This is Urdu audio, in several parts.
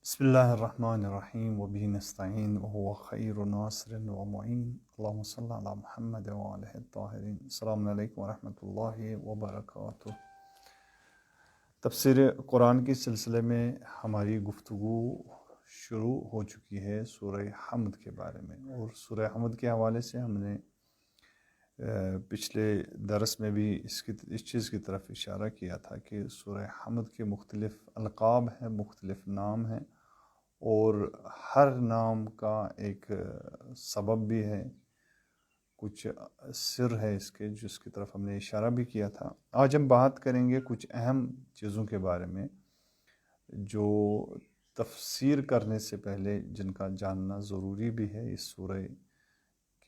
بسم اللہ الرحمن الرحیم وبہ نستعین وهو خیر ناصر ومعین اللہم صلی علی محمد وآلہ الطاہرین۔ السلام علیکم ورحمۃ اللہ وبرکاتہ۔ تفسیر قرآن کے سلسلے میں ہماری گفتگو شروع ہو چکی ہے سورہ حمد کے بارے میں، اور سورہ حمد کے حوالے سے ہم نے پچھلے درس میں بھی اس چیز کی طرف اشارہ کیا تھا کہ سورہ حمد کے مختلف القاب ہیں، مختلف نام ہیں، اور ہر نام کا ایک سبب بھی ہے، کچھ سر ہے اس کے جس کی طرف ہم نے اشارہ بھی کیا تھا۔ آج ہم بات کریں گے کچھ اہم چیزوں کے بارے میں جو تفسیر کرنے سے پہلے جن کا جاننا ضروری بھی ہے اس سورہ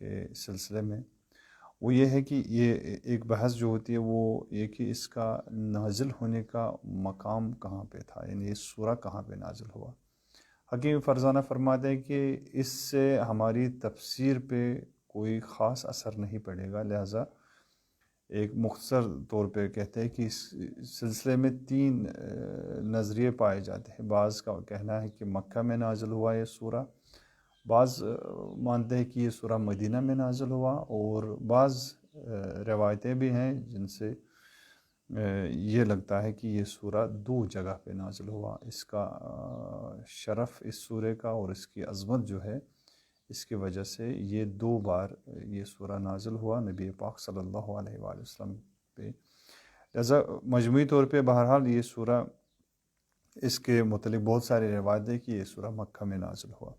کے سلسلے میں۔ وہ یہ ہے کہ یہ ایک بحث جو ہوتی ہے وہ یہ کہ اس کا نازل ہونے کا مقام کہاں پہ تھا، یعنی اس سورہ کہاں پہ نازل ہوا۔ حکیم فرزانہ فرماتے ہیں کہ اس سے ہماری تفسیر پہ کوئی خاص اثر نہیں پڑے گا، لہٰذا ایک مختصر طور پہ کہتے ہیں کہ اس سلسلے میں تین نظریے پائے جاتے ہیں۔ بعض کا کہنا ہے کہ مکہ میں نازل ہوا یہ سورہ، بعض مانتے ہیں کہ یہ سورہ مدینہ میں نازل ہوا، اور بعض روایتیں بھی ہیں جن سے یہ لگتا ہے کہ یہ سورہ دو جگہ پہ نازل ہوا۔ اس کا شرف اس سورے کا اور اس کی عظمت جو ہے اس کی وجہ سے یہ دو بار یہ سورہ نازل ہوا نبی پاک صلی اللہ علیہ وآلہ وسلم پہ، لہذا مجموعی طور پہ بہرحال یہ سورہ اس کے متعلق بہت سارے روایتیں کہ یہ سورہ مکہ میں نازل ہوا۔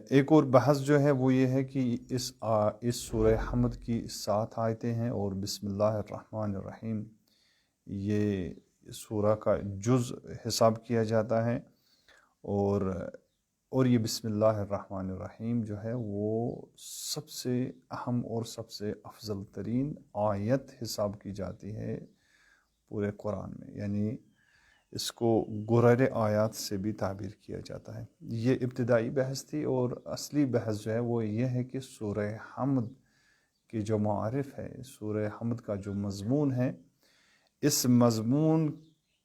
ایک اور بحث جو ہے وہ یہ ہے کہ اس سورہ حمد کی 7 آیتیں ہیں، اور بسم اللہ الرحمن الرحیم یہ سورہ کا جز حساب کیا جاتا ہے، اور یہ بسم اللہ الرحمن الرحیم جو ہے وہ سب سے اہم اور سب سے افضل ترین آیت حساب کی جاتی ہے پورے قرآن میں، یعنی اس کو غرر آیات سے بھی تعبیر کیا جاتا ہے۔ یہ ابتدائی بحث تھی، اور اصلی بحث جو ہے وہ یہ ہے کہ سورہ حمد کی جو معارف ہے، سورہ حمد کا جو مضمون ہے، اس مضمون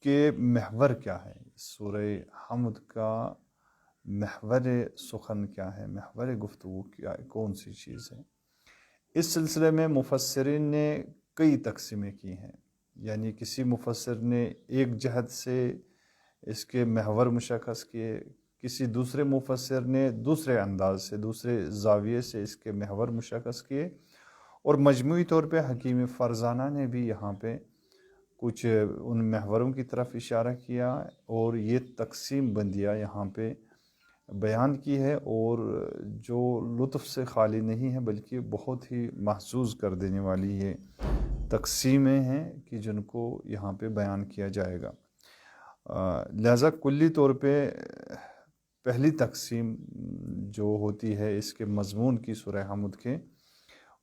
کے محور کیا ہے، سورہ حمد کا محور سخن کیا ہے، محور گفتگو کیا ہے، کون سی چیز ہے۔ اس سلسلے میں مفسرین نے کئی تقسیمیں کی ہیں، یعنی کسی مفسر نے ایک جہت سے اس کے محور مشخص کیے، کسی دوسرے مفسر نے دوسرے انداز سے، دوسرے زاویے سے اس کے محور مشخص کیے، اور مجموعی طور پہ حکیم فرزانہ نے بھی یہاں پہ کچھ ان محوروں کی طرف اشارہ کیا، اور یہ تقسیم بندیاں یہاں پہ بیان کی ہے، اور جو لطف سے خالی نہیں ہے بلکہ بہت ہی محظوظ کر دینے والی یہ تقسیمیں ہیں کہ جن کو یہاں پہ بیان کیا جائے گا۔ لہذا کلی طور پہ پہلی تقسیم جو ہوتی ہے اس کے مضمون کی سورہ حمد کے،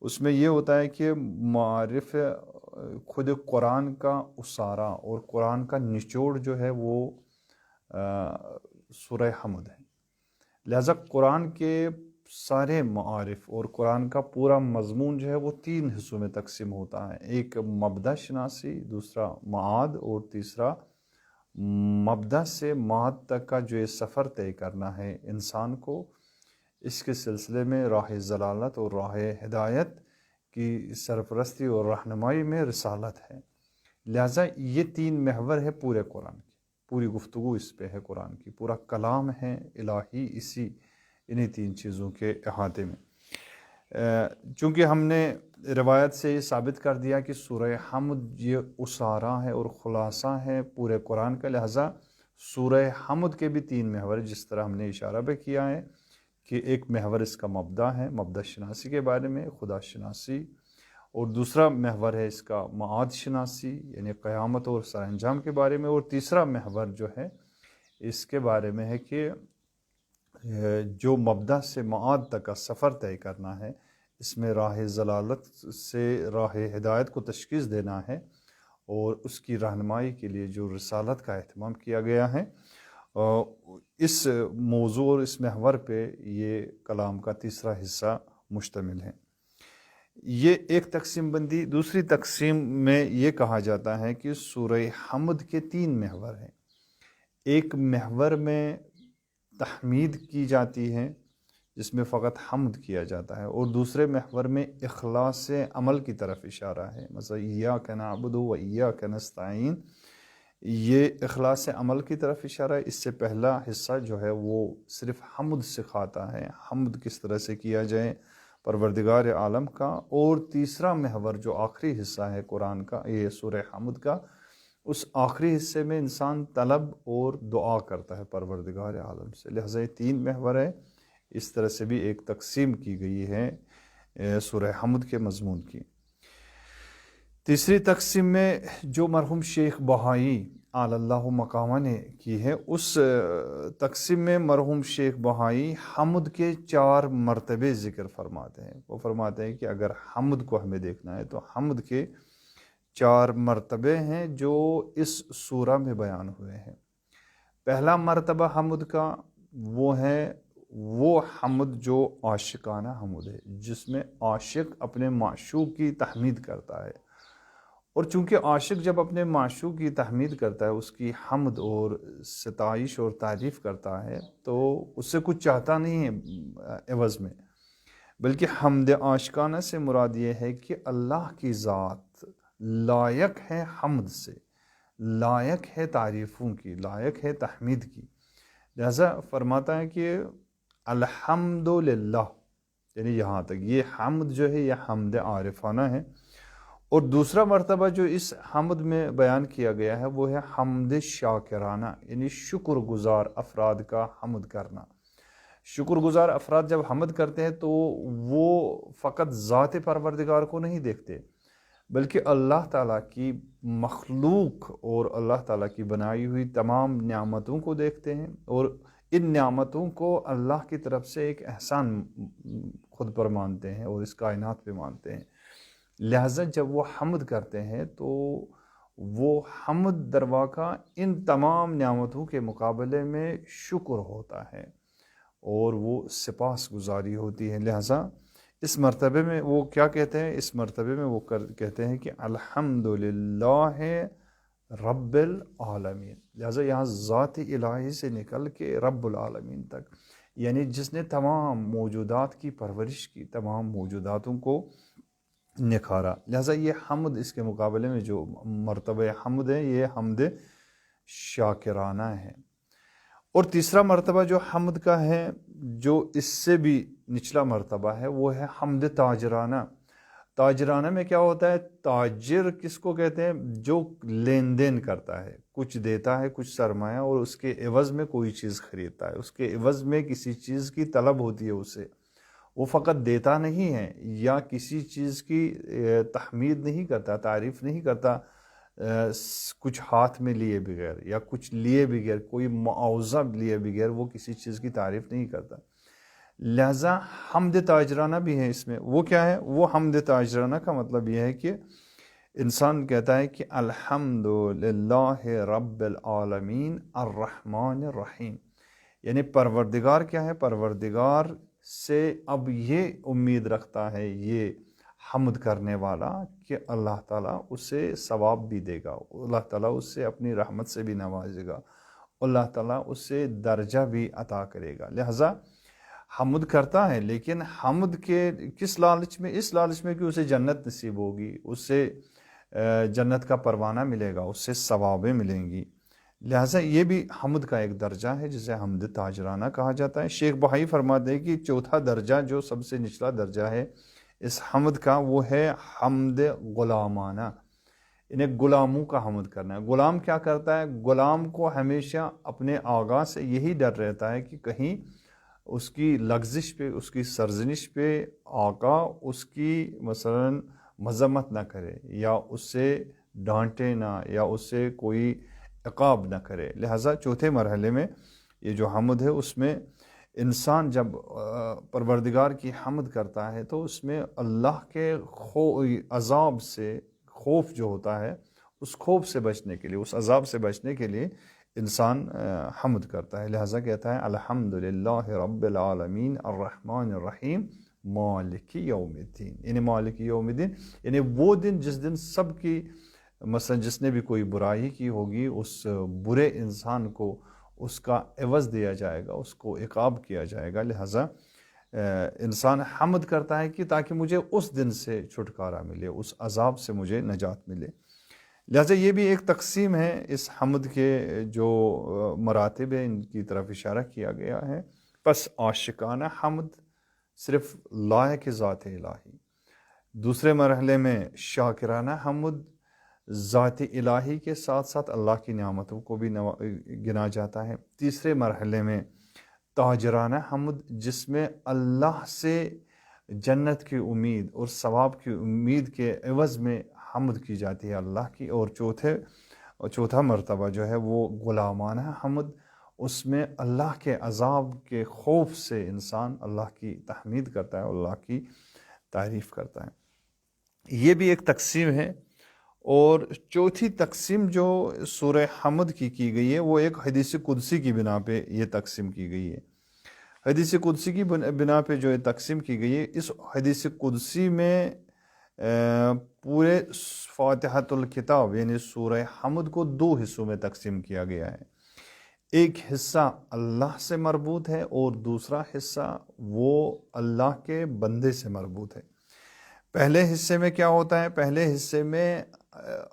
اس میں یہ ہوتا ہے کہ معارف خود قرآن کا اسارہ اور قرآن کا نچوڑ جو ہے وہ سورہ حمد ہے۔ لہذا قرآن کے سارے معارف اور قرآن کا پورا مضمون جو ہے وہ 3 حصوں میں تقسیم ہوتا ہے، ایک مبدأ شناسی، دوسرا معاد، اور تیسرا مبدأ سے معاد تک کا جو یہ سفر طے کرنا ہے انسان کو، اس کے سلسلے میں راہ ضلالت اور راہ ہدایت کی سرپرستی اور رہنمائی میں رسالت ہے۔ لہذا یہ 3 محور ہے پورے قرآن کی، پوری گفتگو اس پہ ہے، قرآن کی پورا کلام ہے الہی انہی 3 چیزوں کے احاطے میں۔ چونکہ ہم نے روایت سے یہ ثابت کر دیا کہ سورہ حمد یہ اسارہ ہے اور خلاصہ ہے پورے قرآن کا، لہذا سورہ حمد کے بھی 3 محور، جس طرح ہم نے اشارہ بھی کیا ہے کہ ایک محور اس کا مبدأ ہے، مبدأ شناسی کے بارے میں، خدا شناسی، اور دوسرا محور ہے اس کا معاد شناسی یعنی قیامت اور سر انجام کے بارے میں، اور تیسرا محور جو ہے اس کے بارے میں ہے کہ جو مبدأ سے معاد تک کا سفر طے کرنا ہے، اس میں راہ ضلالت سے راہ ہدایت کو تشخیص دینا ہے، اور اس کی رہنمائی کے لیے جو رسالت کا اہتمام کیا گیا ہے، اس موضوع اور اس محور پہ یہ کلام کا تیسرا حصہ مشتمل ہے۔ یہ ایک تقسیم بندی۔ دوسری تقسیم میں یہ کہا جاتا ہے کہ سورہ حمد کے 3 محور ہیں، ایک محور میں تحمید کی جاتی ہے جس میں فقط حمد کیا جاتا ہے، اور دوسرے محور میں اخلاص عمل کی طرف اشارہ ہے، مثلا ایاک نعبد و ایاک نستعین، یہ اخلاص عمل کی طرف اشارہ ہے۔ اس سے پہلا حصہ جو ہے وہ صرف حمد سکھاتا ہے، حمد کس طرح سے کیا جائے پروردگار عالم کا، اور تیسرا محور جو آخری حصہ ہے قرآن کا، یہ سورہ حمد کا، اس آخری حصے میں انسان طلب اور دعا کرتا ہے پروردگار عالم سے۔ لہذا یہ 3 محور ہے، اس طرح سے بھی ایک تقسیم کی گئی ہے سورہ حمد کے مضمون کی۔ تیسری تقسیم میں جو مرحوم شیخ بہائی اعلی اللہ مقامہ نے کی ہے، اس تقسیم میں مرحوم شیخ بہائی حمد کے 4 مرتبے ذکر فرماتے ہیں۔ وہ فرماتے ہیں کہ اگر حمد کو ہمیں دیکھنا ہے تو حمد کے 4 مرتبے ہیں جو اس سورہ میں بیان ہوئے ہیں۔ پہلا مرتبہ حمد کا وہ حمد جو عاشقانہ حمد ہے، جس میں عاشق اپنے معشوق کی تحمید کرتا ہے، اور چونکہ عاشق جب اپنے معشوق کی تحمید کرتا ہے، اس کی حمد اور ستائش اور تعریف کرتا ہے، تو اس سے کچھ چاہتا نہیں ہے عوض میں، بلکہ حمد عاشقانہ سے مراد یہ ہے کہ اللہ کی ذات لائق ہے حمد سے، لائق ہے تعریفوں کی، لائق ہے تحمید کی۔ لہذا فرماتا ہے کہ الحمد للہ، یعنی یہاں تک یہ حمد جو ہے یہ حمد عارفانہ ہے۔ اور دوسرا مرتبہ جو اس حمد میں بیان کیا گیا ہے وہ ہے حمد شاکرانہ، یعنی شکر گزار افراد کا حمد کرنا۔ شکر گزار افراد جب حمد کرتے ہیں تو وہ فقط ذات پروردگار کو نہیں دیکھتے، بلکہ اللہ تعالیٰ کی مخلوق اور اللہ تعالیٰ کی بنائی ہوئی تمام نعمتوں کو دیکھتے ہیں، اور ان نعمتوں کو اللہ کی طرف سے ایک احسان خود پر مانتے ہیں اور اس کائنات پہ مانتے ہیں۔ لہٰذا جب وہ حمد کرتے ہیں تو وہ حمد درواقع ان تمام نعمتوں کے مقابلے میں شکر ہوتا ہے اور وہ سپاس گزاری ہوتی ہے۔ لہٰذا اس مرتبے میں وہ کیا کہتے ہیں؟ اس مرتبے میں وہ کہتے ہیں کہ الحمدللہ رب العالمین۔ لہٰذا یہاں ذات الہی سے نکل کے رب العالمین تک، یعنی جس نے تمام موجودات کی پرورش کی، تمام موجوداتوں کو نکھارا۔ لہٰذا یہ حمد اس کے مقابلے میں جو مرتبہ حمد ہے یہ حمد شاکرانہ ہے۔ اور تیسرا مرتبہ جو حمد کا ہے، جو اس سے بھی نچلا مرتبہ ہے، وہ ہے حمد تاجرانہ۔ تاجرانہ میں کیا ہوتا ہے؟ تاجر کس کو کہتے ہیں؟ جو لین دین کرتا ہے، کچھ دیتا ہے، کچھ سرمایہ، اور اس کے عوض میں کوئی چیز خریدتا ہے، اس کے عوض میں کسی چیز کی طلب ہوتی ہے اسے، وہ فقط دیتا نہیں ہے یا کسی چیز کی تحمید نہیں کرتا، تعریف نہیں کرتا کچھ ہاتھ میں لیے بغیر یا کچھ لیے بغیر، کوئی معاوضہ لیے بغیر وہ کسی چیز کی تعریف نہیں کرتا۔ لہذا حمد تاجرانہ بھی ہے اس میں۔ وہ کیا ہے؟ وہ حمد تاجرانہ کا مطلب یہ ہے کہ انسان کہتا ہے کہ الحمد للہ رب العالمین الرحمن الرحیم، یعنی پروردگار کیا ہے؟ پروردگار سے اب یہ امید رکھتا ہے یہ حمد کرنے والا کہ اللہ تعالیٰ اسے ثواب بھی دے گا، اللہ تعالیٰ اس سے اپنی رحمت سے بھی نوازے گا، اللہ تعالیٰ اس سے درجہ بھی عطا کرے گا۔ لہٰذا حمد کرتا ہے، لیکن حمد کے کس لالچ میں؟ اس لالچ میں کہ اسے جنت نصیب ہوگی، اس سے جنت کا پروانہ ملے گا، اس سے ثوابیں ملیں گی۔ لہٰذا یہ بھی حمد کا ایک درجہ ہے جسے حمد تاجرانہ کہا جاتا ہے۔ شیخ بہائی فرماتے ہیں کہ چوتھا درجہ جو سب سے نچلا درجہ ہے اس حمد کا، وہ ہے حمد غلامانہ، انہیں غلاموں کا حمد کرنا ہے۔ غلام کیا کرتا ہے؟ غلام کو ہمیشہ اپنے آقا سے یہی ڈر رہتا ہے کہ کہیں اس کی لغزش پہ، اس کی سرزنش پہ آقا اس کی مثلا مذمت نہ کرے، یا اس سے ڈانٹے نہ، یا اس سے کوئی عقاب نہ کرے۔ لہٰذا چوتھے مرحلے میں یہ جو حمد ہے اس میں انسان جب پروردگار کی حمد کرتا ہے تو اس میں اللہ کے عذاب سے خوف جو ہوتا ہے، اس خوف سے بچنے کے لیے، اس عذاب سے بچنے کے لیے انسان حمد کرتا ہے۔ لہٰذا کہتا ہے الحمدللہ رب العالمین الرحمن الرحیم مالک یوم الدین، یعنی مالک یوم الدین، یعنی وہ دن جس دن سب کی مثلا جس نے بھی کوئی برائی کی ہوگی اس برے انسان کو اس کا عوض دیا جائے گا، اس کو عقاب کیا جائے گا، لہٰذا انسان حمد کرتا ہے کہ تاکہ مجھے اس دن سے چھٹکارا ملے، اس عذاب سے مجھے نجات ملے۔ لہٰذا یہ بھی ایک تقسیم ہے اس حمد کے جو مراتب ہیں، ان کی طرف اشارہ کیا گیا ہے۔ پس عاشقانہ حمد صرف لائق ذات الہی، دوسرے مرحلے میں شاکرانہ حمد ذات الہی کے ساتھ ساتھ اللہ کی نعمتوں کو بھی گنا جاتا ہے، تیسرے مرحلے میں تاجرانہ حمد جس میں اللہ سے جنت کی امید اور ثواب کی امید کے عوض میں حمد کی جاتی ہے اللہ کی، اور چوتھا مرتبہ جو ہے وہ غلامانہ حمد، اس میں اللہ کے عذاب کے خوف سے انسان اللہ کی تحمید کرتا ہے، اللہ کی تعریف کرتا ہے۔ یہ بھی ایک تقسیم ہے۔ اور چوتھی تقسیم جو سورہ حمد کی گئی ہے وہ ایک حدیث قدسی کی بنا پہ یہ تقسیم کی گئی ہے۔ حدیث قدسی کی بنا پہ جو یہ تقسیم کی گئی ہے، اس حدیث قدسی میں پورے فاتحۃ الکتاب یعنی سورہ حمد کو 2 حصوں میں تقسیم کیا گیا ہے۔ ایک حصہ اللہ سے مربوط ہے اور دوسرا حصہ وہ اللہ کے بندے سے مربوط ہے۔ پہلے حصے میں کیا ہوتا ہے؟ پہلے حصے میں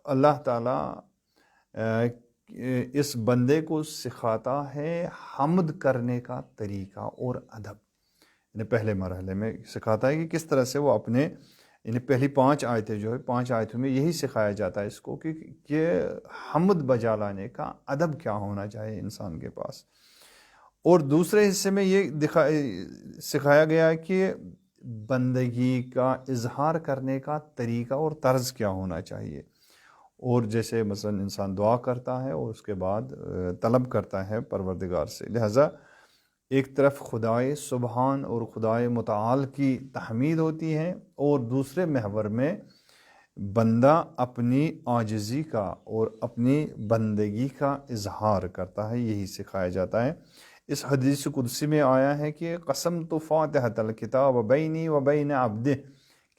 اللہ تعالیٰ اس بندے کو سکھاتا ہے حمد کرنے کا طریقہ اور ادب، یعنی پہلے مرحلے میں سکھاتا ہے کہ کس طرح سے وہ اپنے، یعنی پہلی 5 آیتیں جو ہے 5 آیتوں میں یہی سکھایا جاتا ہے اس کو کہ حمد بجا لانے کا ادب کیا ہونا چاہیے انسان کے پاس۔ اور دوسرے حصے میں یہ سکھایا گیا ہے کہ بندگی کا اظہار کرنے کا طریقہ اور طرز کیا ہونا چاہیے، اور جیسے مثلا انسان دعا کرتا ہے اور اس کے بعد طلب کرتا ہے پروردگار سے۔ لہٰذا ایک طرف خدائے سبحان اور خدائے متعال کی تحمید ہوتی ہے، اور دوسرے محور میں بندہ اپنی عاجزی کا اور اپنی بندگی کا اظہار کرتا ہے، یہی سکھایا جاتا ہے۔ اس حدیث قدسی میں آیا ہے کہ قسمت فاتحۃ الکتاب بینی و بین عبدہ،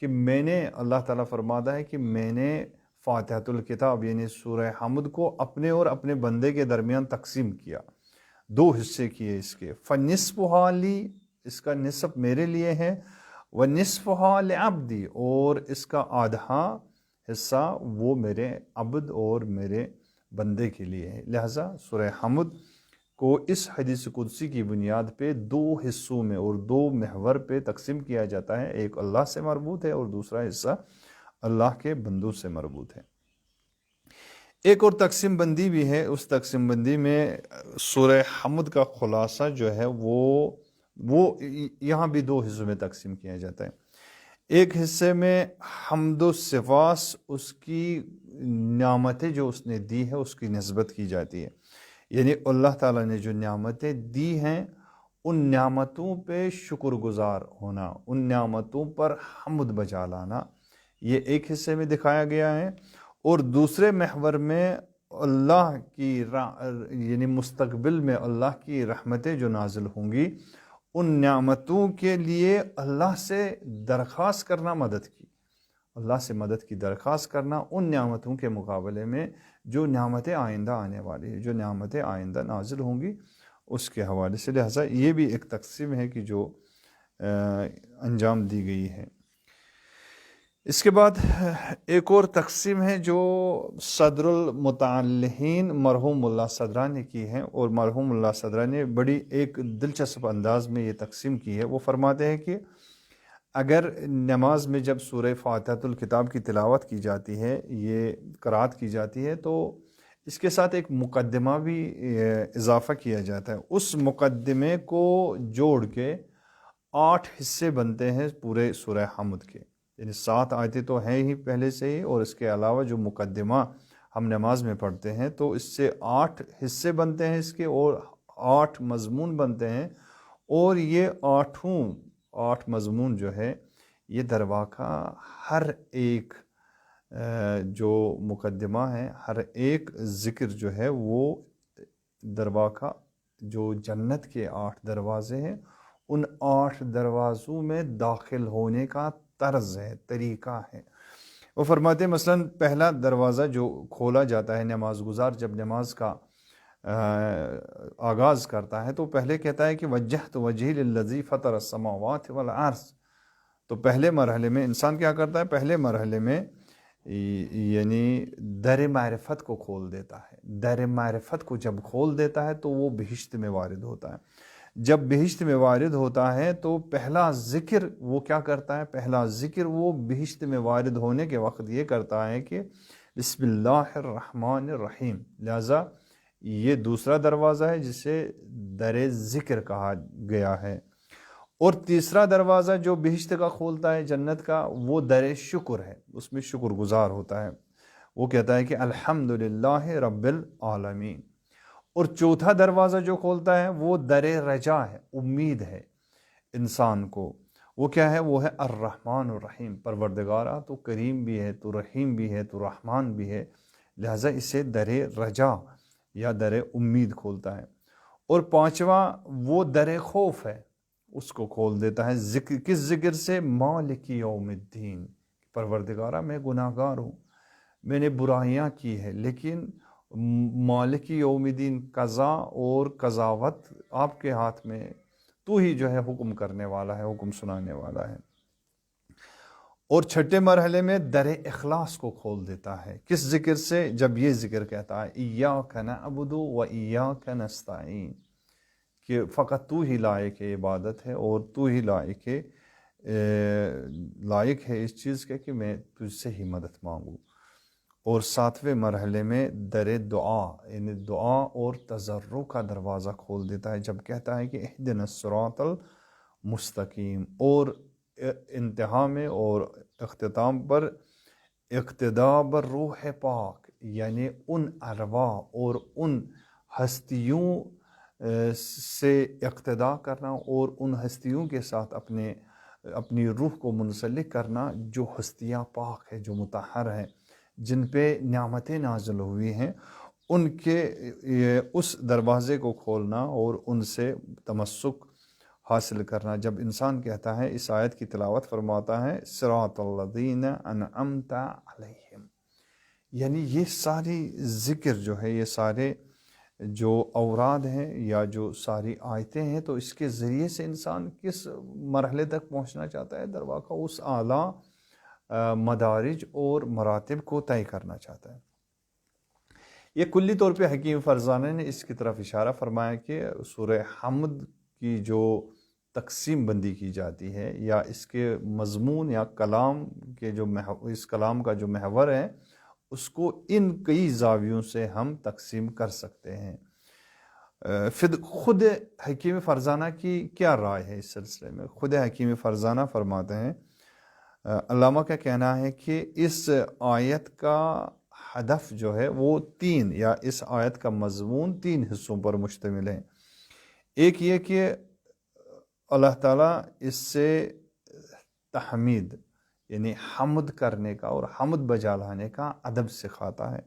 کہ میں نے، اللہ تعالیٰ فرماتا ہے کہ میں نے فاتحۃ الکتاب یعنی سورہ حمد کو اپنے اور اپنے بندے کے درمیان تقسیم کیا، 2 حصے کیے اس کے، فنصفھا لی، اس کا نصف میرے لیے ہے، ونصفھا لعبدی، اور اس کا آدھا حصہ وہ میرے عبد اور میرے بندے کے لیے ہے۔ لہٰذا سورہ حمد کو اس حدیث قدسی کی بنیاد پہ 2 حصوں میں اور 2 محور پہ تقسیم کیا جاتا ہے، ایک اللہ سے مربوط ہے اور دوسرا حصہ اللہ کے بندوں سے مربوط ہے۔ ایک اور تقسیم بندی بھی ہے، اس تقسیم بندی میں سورہ حمد کا خلاصہ جو ہے وہ یہاں بھی 2 حصوں میں تقسیم کیا جاتا ہے۔ ایک حصے میں حمد و سفاس، اس کی نعمتیں جو اس نے دی ہے اس کی نسبت کی جاتی ہے، یعنی اللہ تعالیٰ نے جو نعمتیں دی ہیں ان نعمتوں پہ شکر گزار ہونا، ان نعمتوں پر حمد بجا لانا، یہ ایک حصے میں دکھایا گیا ہے۔ اور دوسرے محور میں اللہ کی یعنی مستقبل میں اللہ کی رحمتیں جو نازل ہوں گی، ان نعمتوں کے لیے اللہ سے درخواست کرنا، مدد کی، اللہ سے مدد کی درخواست کرنا ان نعمتوں کے مقابلے میں جو نعمتیں آئندہ آنے والی ہیں، جو نعمتیں آئندہ نازل ہوں گی اس کے حوالے سے۔ لہٰذا یہ بھی ایک تقسیم ہے کہ جو انجام دی گئی ہے۔ اس کے بعد ایک اور تقسیم ہے جو صدر المتعلحین مرحوم ملا صدرہ نے کی ہے، اور مرحوم ملا صدرہ نے بڑی ایک دلچسپ انداز میں یہ تقسیم کی ہے۔ وہ فرماتے ہیں کہ اگر نماز میں جب سورہ فاتحۃ الکتاب کی تلاوت کی جاتی ہے، یہ قرأت کی جاتی ہے، تو اس کے ساتھ ایک مقدمہ بھی اضافہ کیا جاتا ہے۔ اس مقدمے کو جوڑ کے 8 حصے بنتے ہیں پورے سورہ حمد کے، یعنی 7 آیتیں تو ہیں ہی پہلے سے ہی، اور اس کے علاوہ جو مقدمہ ہم نماز میں پڑھتے ہیں تو اس سے 8 حصے بنتے ہیں اس کے، اور 8 مضمون بنتے ہیں، اور یہ 8 مضمون جو ہے یہ درواقع ہر ایک جو مقدمہ ہے، ہر ایک ذکر جو ہے وہ درواقع جو جنت کے 8 دروازے ہیں ان 8 دروازوں میں داخل ہونے کا طرز ہے، طریقہ ہے۔ وہ فرماتے ہیں مثلا پہلا دروازہ جو کھولا جاتا ہے، نماز گزار جب نماز کا آغاز کرتا ہے تو پہلے کہتا ہے کہ وجہت وجہی للذی فطر السماوات والارض. تو پہلے مرحلے میں انسان کیا کرتا ہے؟ پہلے مرحلے میں یعنی در معرفت کو کھول دیتا ہے. در معرفت کو جب کھول دیتا ہے تو وہ بہشت میں وارد ہوتا ہے. جب بہشت میں وارد ہوتا ہے تو پہلا ذکر وہ کیا کرتا ہے؟ پہلا ذکر وہ بہشت میں وارد ہونے کے وقت یہ کرتا ہے کہ بسم اللہ الرحمن الرحیم. لہذا یہ دوسرا دروازہ ہے جسے در ذکر کہا گیا ہے. اور تیسرا دروازہ جو بہشت کا کھولتا ہے جنت کا وہ در شکر ہے. اس میں شکر گزار ہوتا ہے. وہ کہتا ہے کہ الحمدللہ رب العالمین. اور چوتھا دروازہ جو کھولتا ہے وہ در رجا ہے، امید ہے انسان کو. وہ کیا ہے؟ وہ ہے الرحمن الرحیم. پروردگارہ تو کریم بھی ہے، تو رحیم بھی ہے، تو رحمان بھی ہے. لہٰذا اسے در رجا یا در امید کھولتا ہے. اور پانچواں وہ در خوف ہے، اس کو کھول دیتا ہے. ذکر کس ذکر سے؟ مالک یوم الدین. پروردگارہ میں گناہ گار ہوں، میں نے برائیاں کی ہے، لیکن مالک یوم الدین، قضا اور قضاوت آپ کے ہاتھ میں، تو ہی جو ہے حکم کرنے والا ہے، حکم سنانے والا ہے. اور چھٹے مرحلے میں در اخلاص کو کھول دیتا ہے. کس ذکر سے؟ جب یہ ذکر کہتا ہے ایاک نعبد و ایاک نستعین، کہ فقط تو ہی لائق ہے عبادت ہے اور تو ہی لائق ہے اس چیز کے کہ میں تجھ سے ہی مدد مانگوں. اور ساتویں مرحلے میں در دعا، یعنی دعا اور تضرع کا دروازہ کھول دیتا ہے جب کہتا ہے کہ اہدنا الصراط المستقیم. اور انتہا میں اور اختتام پر اقتداء بر روح پاک، یعنی ان ارواح اور ان ہستیوں سے اقتداء کرنا اور ان ہستیوں کے ساتھ اپنی روح کو منسلک کرنا جو ہستیاں پاک ہے، جو مطہر ہیں، جن پہ نعمتیں نازل ہوئی ہیں. ان کے اس دروازے کو کھولنا اور ان سے تمسک حاصل کرنا. جب انسان کہتا ہے، اس آیت کی تلاوت فرماتا ہے صراط الذین انعمت علیہم، یعنی یہ ساری ذکر جو ہے، یہ سارے جو اوراد ہیں یا جو ساری آیتیں ہیں، تو اس کے ذریعے سے انسان کس مرحلے تک پہنچنا چاہتا ہے؟ در واقع اس اعلیٰ مدارج اور مراتب کو طے کرنا چاہتا ہے. یہ کلی طور پہ حکیم فرزانہ نے اس کی طرف اشارہ فرمایا کہ سورہ حمد کی جو تقسیم بندی کی جاتی ہے، یا اس کے مضمون یا کلام کے جو اس کلام کا جو محور ہے، اس کو ان کئی زاویوں سے ہم تقسیم کر سکتے ہیں. خود حکیم فرزانہ کی کیا رائے ہے اس سلسلے میں؟ خود حکیم فرزانہ فرماتے ہیں، علامہ کا کہنا ہے کہ اس آیت کا ہدف جو ہے وہ تین، یا اس آیت کا مضمون تین حصوں پر مشتمل ہے. ایک یہ کہ اللہ تعالیٰ اس سے تحمید، یعنی حمد کرنے کا اور حمد بجا لانے کا ادب سکھاتا ہے.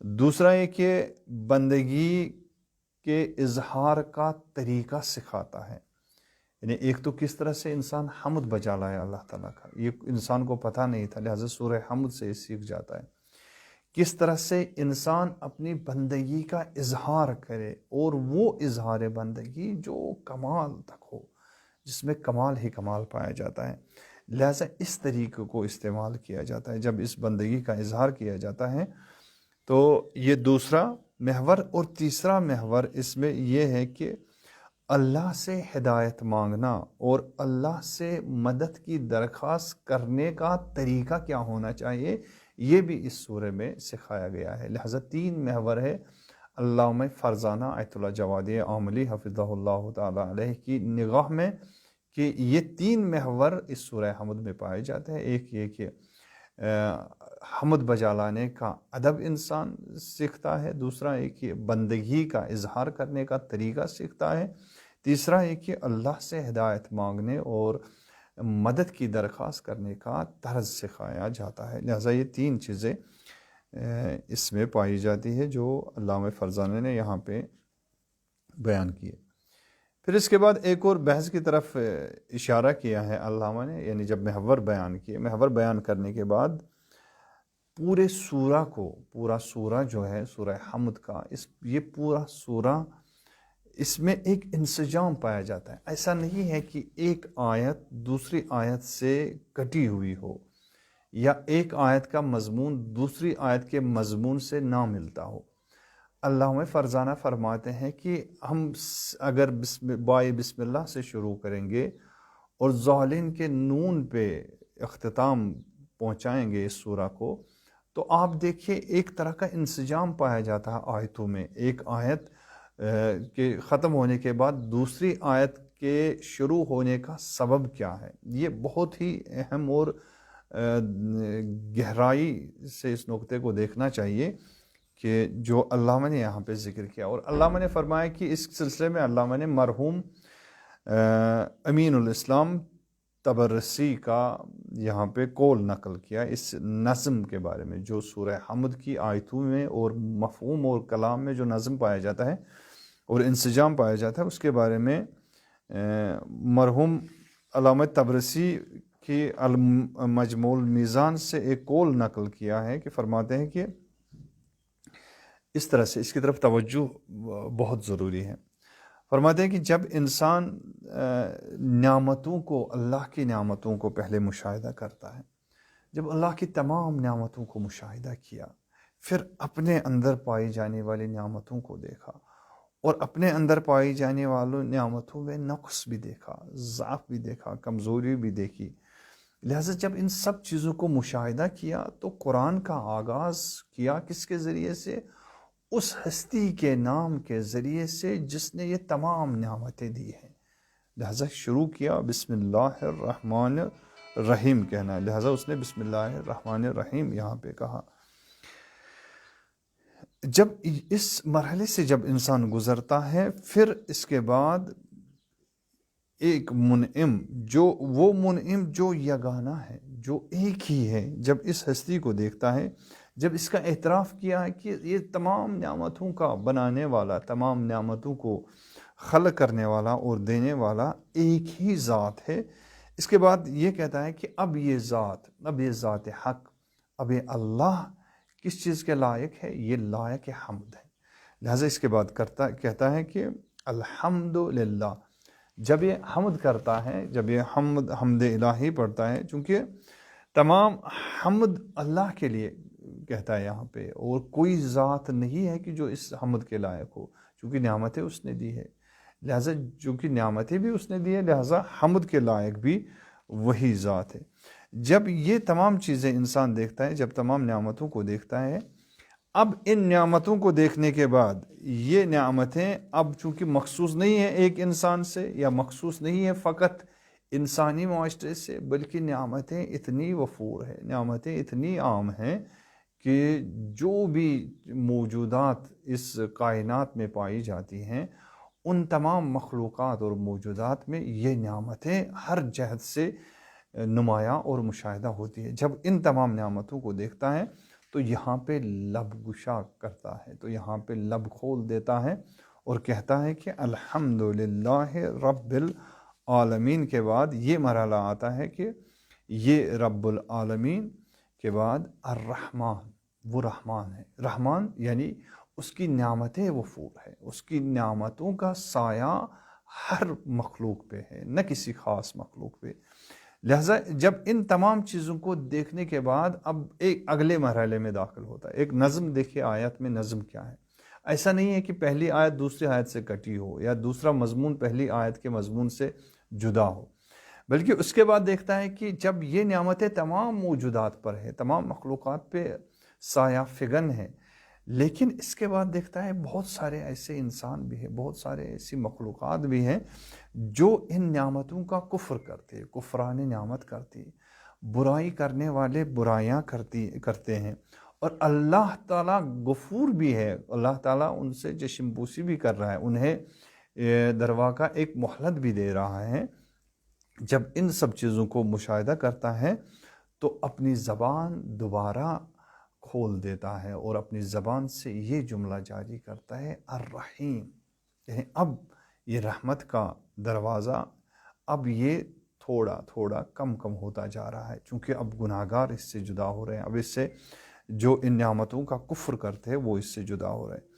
دوسرا یہ کہ بندگی کے اظہار کا طریقہ سکھاتا ہے، یعنی ایک تو کس طرح سے انسان حمد بجا لائے اللہ تعالیٰ کا، یہ انسان کو پتہ نہیں تھا، لہذا سورہ حمد سے سیکھ جاتا ہے. کس طرح سے انسان اپنی بندگی کا اظہار کرے، اور وہ اظہار بندگی جو کمال تک ہو، جس میں کمال ہی کمال پایا جاتا ہے. لہذا اس طریقے کو استعمال کیا جاتا ہے جب اس بندگی کا اظہار کیا جاتا ہے. تو یہ دوسرا محور. اور تیسرا محور اس میں یہ ہے کہ اللہ سے ہدایت مانگنا اور اللہ سے مدد کی درخواست کرنے کا طریقہ کیا ہونا چاہیے، یہ بھی اس سورہ میں سکھایا گیا ہے. لہذا تین محور ہے علامہ فرزانہ آیت اللہ جوادی عاملی حفظہ اللہ تعالی علیہ کی نگاہ میں، کہ یہ تین محور اس سورہ حمد میں پائے جاتے ہیں. ایک یہ کہ حمد بجا لانے کا ادب انسان سیکھتا ہے، دوسرا ایک کہ بندگی کا اظہار کرنے کا طریقہ سیکھتا ہے، تیسرا ایک کہ اللہ سے ہدایت مانگنے اور مدد کی درخواست کرنے کا طرز سکھایا جاتا ہے. لہذا یہ تین چیزیں اس میں پائی جاتی ہے جو علامہ فرزانہ نے یہاں پہ بیان کیے. پھر اس کے بعد ایک اور بحث کی طرف اشارہ کیا ہے علامہ نے، یعنی جب محور بیان کیے، محور بیان کرنے کے بعد پورے سورہ کو، پورا سورہ جو ہے سورہ حمد کا، یہ پورا سورہ، اس میں ایک انسجام پایا جاتا ہے. ایسا نہیں ہے کہ ایک آیت دوسری آیت سے کٹی ہوئی ہو، یا ایک آیت کا مضمون دوسری آیت کے مضمون سے نہ ملتا ہو. اللہ ہمیں فرزانہ فرماتے ہیں کہ ہم اگر بسم اللہ سے شروع کریں گے اور ظالین کے نون پہ اختتام پہنچائیں گے اس سورہ کو، تو آپ دیکھیے ایک طرح کا انسجام پایا جاتا ہے آیتوں میں. ایک آیت کے ختم ہونے کے بعد دوسری آیت کے شروع ہونے کا سبب کیا ہے. یہ بہت ہی اہم اور گہرائی سے اس نقطے کو دیکھنا چاہیے کہ جو علامہ نے یہاں پہ ذکر کیا. اور علامہ نے فرمایا کہ اس سلسلے میں علامہ نے مرحوم امین الاسلام تبرسی کا یہاں پہ قول نقل کیا اس نظم کے بارے میں، جو سورہ حمد کی آیتوں میں اور مفہوم اور کلام میں جو نظم پایا جاتا ہے اور انسجام پایا جاتا ہے، اس کے بارے میں مرحوم علامہ تبرسی کی مجموع المیزان سے ایک قول نقل کیا ہے کہ فرماتے ہیں کہ اس طرح سے اس کی طرف توجہ بہت ضروری ہے. فرماتے ہیں کہ جب انسان نعمتوں کو، اللہ کی نعمتوں کو پہلے مشاہدہ کرتا ہے، جب اللہ کی تمام نعمتوں کو مشاہدہ کیا، پھر اپنے اندر پائی جانے والی نعمتوں کو دیکھا، اور اپنے اندر پائی جانے والوں نعمتوں میں نقص بھی دیکھا، ضعف بھی دیکھا، کمزوری بھی دیکھی. لہٰذا جب ان سب چیزوں کو مشاہدہ کیا تو قرآن کا آغاز کیا کس کے ذریعے سے؟ اس ہستی کے نام کے ذریعے سے جس نے یہ تمام نعمتیں دی ہیں. لہٰذا شروع کیا بسم اللہ الرحمن الرحیم کہنا. لہٰذا اس نے بسم اللہ الرحمن الرحیم یہاں پہ کہا. جب اس مرحلے سے جب انسان گزرتا ہے، پھر اس کے بعد ایک منعم، وہ منعم جو یگانہ ہے، جو ایک ہی ہے، جب اس ہستی کو دیکھتا ہے، جب اس کا اعتراف کیا ہے کہ یہ تمام نعمتوں کا بنانے والا، تمام نعمتوں کو خلق کرنے والا اور دینے والا ایک ہی ذات ہے، اس کے بعد یہ کہتا ہے کہ اب یہ ذات حق، اب یہ اللہ کس چیز کے لائق ہے؟ یہ لائق حمد ہے. لہٰذا اس کے بعد کہتا ہے کہ الحمدللہ. جب یہ حمد کرتا ہے، جب یہ حمد الہی پڑھتا ہے، چونکہ تمام حمد اللہ کے لیے کہتا ہے یہاں پہ، اور کوئی ذات نہیں ہے کہ جو اس حمد کے لائق ہو، چونکہ نعمتیں اس نے دی ہے. لہٰذا چونکہ نعمتیں بھی اس نے دی ہے، لہٰذا حمد کے لائق بھی وہی ذات ہے. جب یہ تمام چیزیں انسان دیکھتا ہے، جب تمام نعمتوں کو دیکھتا ہے، اب ان نعمتوں کو دیکھنے کے بعد یہ نعمتیں اب چونکہ مخصوص نہیں ہیں ایک انسان سے، یا مخصوص نہیں ہے فقط انسانی معاشرے سے، بلکہ نعمتیں اتنی وفور ہیں، نعمتیں اتنی عام ہیں کہ جو بھی موجودات اس کائنات میں پائی جاتی ہیں، ان تمام مخلوقات اور موجودات میں یہ نعمتیں ہر جہت سے نمایاں اور مشاہدہ ہوتی ہے. جب ان تمام نعمتوں کو دیکھتا ہے تو یہاں پہ لب گشا کرتا ہے، تو یہاں پہ لب کھول دیتا ہے اور کہتا ہے کہ الحمدللہ رب العالمین. کے بعد یہ مرحلہ آتا ہے کہ یہ رب العالمین کے بعد الرحمن، وہ رحمان ہے. رحمان یعنی اس کی نعمتیں وفور ہے، اس کی نعمتوں کا سایہ ہر مخلوق پہ ہے، نہ کسی خاص مخلوق پہ. لہٰذا جب ان تمام چیزوں کو دیکھنے کے بعد اب ایک اگلے مرحلے میں داخل ہوتا ہے. ایک نظم دیکھیے آیت میں نظم کیا ہے. ایسا نہیں ہے کہ پہلی آیت دوسری آیت سے کٹی ہو، یا دوسرا مضمون پہلی آیت کے مضمون سے جدا ہو، بلکہ اس کے بعد دیکھتا ہے کہ جب یہ نعمتیں تمام موجودات پر ہے، تمام مخلوقات پہ سایہ فگن ہے، لیکن اس کے بعد دیکھتا ہے بہت سارے ایسے انسان بھی ہیں، بہت سارے ایسی مخلوقات بھی ہیں جو ان نعمتوں کا کفر کرتے، کفران نعمت کرتے، برائی کرنے والے برائیاں کرتے ہیں. اور اللہ تعالیٰ غفور بھی ہے، اللہ تعالیٰ ان سے چشم پوشی بھی کر رہا ہے، انہیں درواقع ایک مہلت بھی دے رہا ہے. جب ان سب چیزوں کو مشاہدہ کرتا ہے تو اپنی زبان دوبارہ کھول دیتا ہے اور اپنی زبان سے یہ جملہ جاری کرتا ہے الرحیم. یعنی اب یہ رحمت کا دروازہ اب یہ تھوڑا تھوڑا کم ہوتا جا رہا ہے، چونکہ اب گناہگار اس سے جدا ہو رہے ہیں، اب اس سے جو ان نعمتوں کا کفر کرتے ہیں وہ اس سے جدا ہو رہے ہیں۔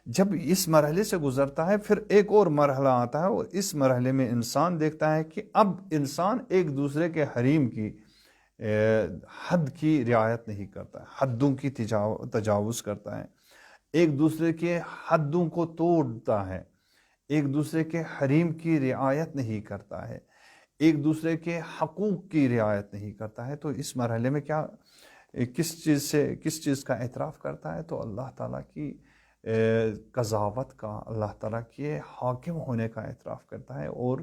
جب اس مرحلے سے گزرتا ہے پھر ایک اور مرحلہ آتا ہے، اور اس مرحلے میں انسان دیکھتا ہے کہ اب انسان ایک دوسرے کے حریم کی حد کی رعایت نہیں کرتا ہے، حدوں کی تجاوز کرتا ہے، ایک دوسرے کے حدوں کو توڑتا ہے، ایک دوسرے کے حریم کی رعایت نہیں کرتا ہے، ایک دوسرے کے حقوق کی رعایت نہیں کرتا ہے۔ تو اس مرحلے میں کس چیز کا اعتراف کرتا ہے؟ تو اللہ تعالیٰ کی قضاوت کا، اللہ تعالیٰ کے حاکم ہونے کا اعتراف کرتا ہے، اور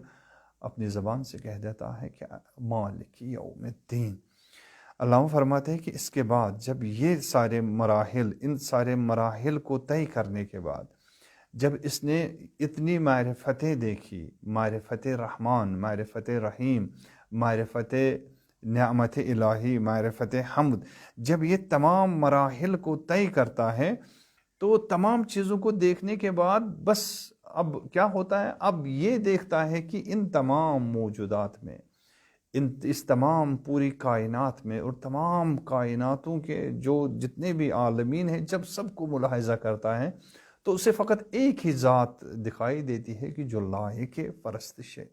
اپنی زبان سے کہہ دیتا ہے کہ مالک یوم الدین۔ علامہ فرماتے ہیں کہ اس کے بعد جب یہ سارے مراحل، ان سارے مراحل کو طے کرنے کے بعد، جب اس نے اتنی معرفتیں دیکھی، معرفت رحمان، معرفت رحیم، معرفت نعمت الہی، معرفت حمد، جب یہ تمام مراحل کو طے کرتا ہے تو تمام چیزوں کو دیکھنے کے بعد بس اب کیا ہوتا ہے؟ اب یہ دیکھتا ہے کہ ان تمام موجودات میں، اس تمام پوری کائنات میں، اور تمام کائناتوں کے جو جتنے بھی عالمین ہیں، جب سب کو ملاحظہ کرتا ہے تو اسے فقط ایک ہی ذات دکھائی دیتی ہے کہ جو لائق پرستش ہے،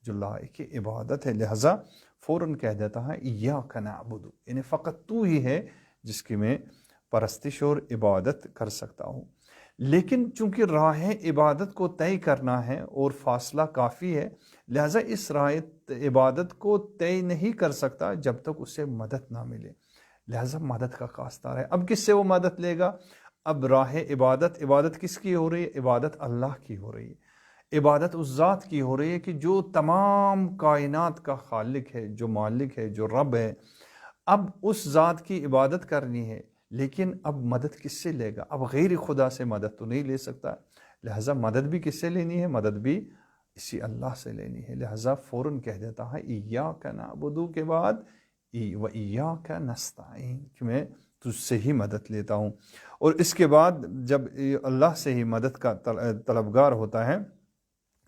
جو لائق عبادت ہے، لہذا فوراً کہہ دیتا ہے ایاک نعبد، یعنی فقط تو ہی ہے جس کی میں پرستش اور عبادت کر سکتا ہوں۔ لیکن چونکہ راہ عبادت کو طے کرنا ہے اور فاصلہ کافی ہے، لہذا اس راہ عبادت کو طے نہیں کر سکتا جب تک اسے مدد نہ ملے، لہذا مدد کا قاصدار ہے۔ اب کس سے وہ مدد لے گا؟ اب راہ عبادت کس کی ہو رہی ہے؟ عبادت اللہ کی ہو رہی ہے، عبادت اس ذات کی ہو رہی ہے کہ جو تمام کائنات کا خالق ہے، جو مالک ہے، جو رب ہے۔ اب اس ذات کی عبادت کرنی ہے، لیکن اب مدد کس سے لے گا؟ اب غیر خدا سے مدد تو نہیں لے سکتا، لہٰذا مدد بھی کس سے لینی ہے؟ مدد بھی اسی اللہ سے لینی ہے، لہٰذا فوراً کہہ دیتا ہے ایاک نعبد کے بعد و ایاک نستعین، کہ میں تجھ سے ہی مدد لیتا ہوں۔ اور اس کے بعد جب اللہ سے ہی مدد کا طلبگار ہوتا ہے،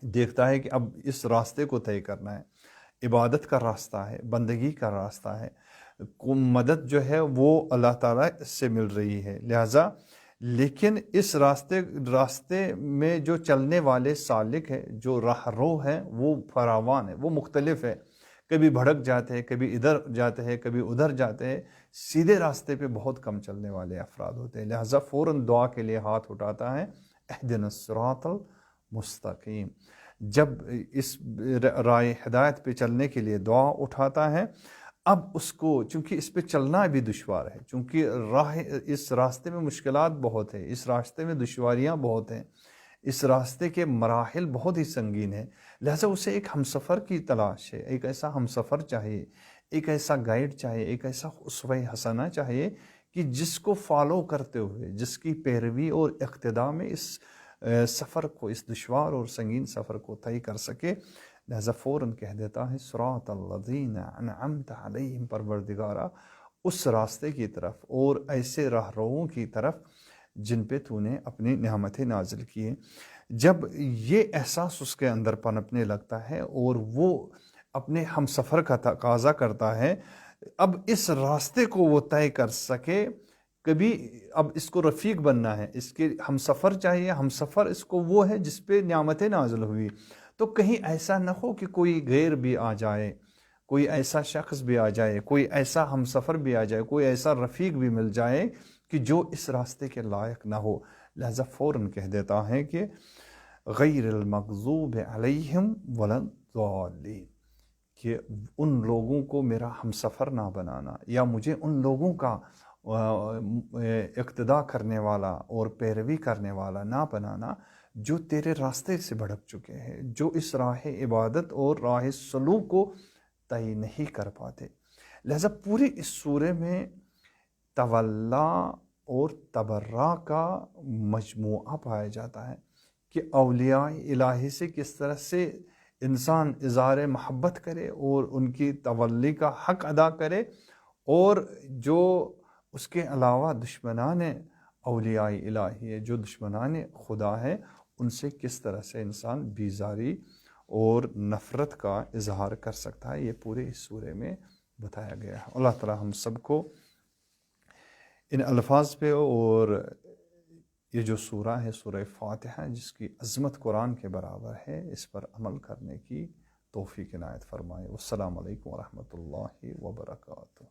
دیکھتا ہے کہ اب اس راستے کو طے کرنا ہے، عبادت کا راستہ ہے، بندگی کا راستہ ہے، مدد جو ہے وہ اللہ تعالیٰ سے مل رہی ہے، لہٰذا لیکن اس راستے میں جو چلنے والے سالک ہیں، جو راہ رو ہیں، وہ فراوان ہے، وہ مختلف ہے، کبھی بھڑک جاتے ہیں، کبھی ادھر جاتے ہیں، کبھی ادھر جاتے ہیں، سیدھے راستے پہ بہت کم چلنے والے افراد ہوتے ہیں، لہٰذا فوراً دعا کے لیے ہاتھ اٹھاتا ہے، اہدنا الصراط المستقیم۔ جب اس رائے ہدایت پہ چلنے کے لیے دعا اٹھاتا ہے، اب اس کو چونکہ اس پہ چلنا بھی دشوار ہے، چونکہ اس راستے میں مشکلات بہت ہیں، اس راستے میں دشواریاں بہت ہیں، اس راستے کے مراحل بہت ہی سنگین ہیں، لہٰذا اسے ایک ہمسفر کی تلاش ہے، ایک ایسا ہمسفر چاہیے، ایک ایسا گائیڈ چاہیے، ایک ایسا اسوہ حسنہ چاہیے کہ جس کو فالو کرتے ہوئے، جس کی پیروی اور اقتداء میں اس سفر کو، اس دشوار اور سنگین سفر کو طے کر سکے، لہذا فوراً کہہ دیتا ہے صراط الذین انعمت علیہم، پروردگارا اس راستے کی طرف اور ایسے راہ رووں کی طرف جن پہ تو نے اپنی نعمتیں نازل کیے۔ جب یہ احساس اس کے اندر پنپنے لگتا ہے اور وہ اپنے ہم سفر کا تقاضا کرتا ہے، اب اس راستے کو وہ طے کر سکے، کبھی اب اس کو رفیق بننا ہے، اس کے ہم سفر چاہیے، ہم سفر اس کو وہ ہے جس پہ نعمتیں نازل ہوئی، تو کہیں ایسا نہ ہو کہ کوئی غیر بھی آ جائے، کوئی ایسا شخص بھی آ جائے، کوئی ایسا ہم سفر بھی آ جائے، کوئی ایسا رفیق بھی مل جائے کہ جو اس راستے کے لائق نہ ہو، لہذا فوراً کہہ دیتا ہے کہ غیر المغضوب علیہم ولا الضالین، کہ ان لوگوں کو میرا ہم سفر نہ بنانا، یا مجھے ان لوگوں کا اقتداء کرنے والا اور پیروی کرنے والا نہ بنانا جو تیرے راستے سے بھٹک چکے ہیں، جو اس راہ عبادت اور راہ سلوک کو طے نہیں کر پاتے۔ لہذا پوری اس سورے میں تولا اور تبرا کا مجموعہ پایا جاتا ہے کہ اولیاء الہی سے کس طرح سے انسان اظہار محبت کرے اور ان کی تولی کا حق ادا کرے، اور جو اس کے علاوہ دشمنان اولیاء الہی ہے، جو دشمنان خدا ہے، ان سے کس طرح سے انسان بیزاری اور نفرت کا اظہار کر سکتا ہے، یہ پورے اس سورے میں بتایا گیا ہے۔ اللہ تعالی ہم سب کو ان الفاظ پہ اور یہ جو سورہ ہے سورہ فاتحہ جس کی عظمت قرآن کے برابر ہے، اس پر عمل کرنے کی توفیق عنایت فرمائے۔ والسلام علیکم ورحمۃ اللہ وبرکاتہ۔